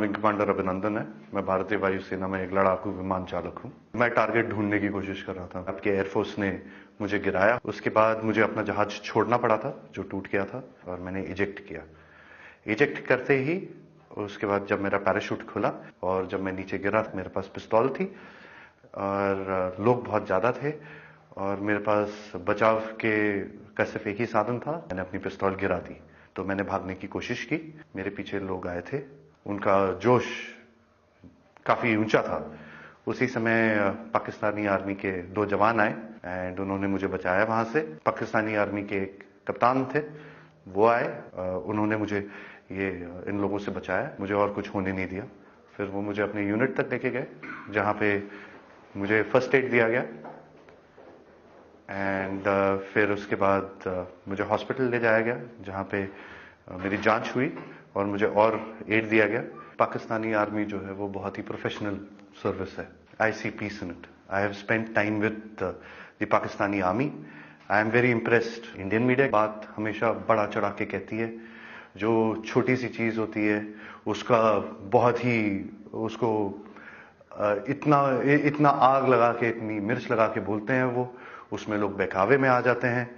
Wing commander अभिनंदन है। मैं भारतीय वायुसेना में एक लड़ाकू विमान चालक हूँ। मैं टारगेट ढूंढने की कोशिश कर रहा था। आपके एयरफोर्स ने मुझे गिराया। उसके बाद मुझे अपना जहाज छोड़ना पड़ा था जो टूट गया था, और मैंने इजेक्ट किया। इजेक्ट करते ही उसके बाद जब मेरा पैराशूट खुला और जब मैं नीचे गिरा, मेरे पास पिस्तौल थी और लोग बहुत ज्यादा थे और मेरे पास बचाव का सिर्फ एक ही साधन था। मैंने अपनी पिस्तौल गिरा दी तो मैंने भागने की कोशिश की। मेरे पीछे लोग आए थे, उनका जोश काफी ऊंचा था। उसी समय पाकिस्तानी आर्मी के 2 जवान आए एंड उन्होंने मुझे बचाया वहां से। पाकिस्तानी आर्मी के एक कप्तान थे, वो आए, उन्होंने मुझे इन लोगों से बचाया, मुझे और कुछ होने नहीं दिया। फिर वो मुझे अपने यूनिट तक लेके गए जहां पे मुझे फर्स्ट एड दिया गया एंड फिर उसके बाद मुझे हॉस्पिटल ले जाया गया जहां पे मेरी जांच हुई और मुझे और एड दिया गया। पाकिस्तानी आर्मी जो है वो बहुत ही प्रोफेशनल सर्विस है। I see peace in it. I have spent time with the Pakistani army. I am very impressed. Indian media बात हमेशा बढ़ा चढ़ा के कहती है। जो छोटी सी चीज होती है उसका बहुत ही उसको इतना आग लगा के, इतनी मिर्च लगा के बोलते हैं वो, उसमें लोग बहकावे में आ जाते हैं।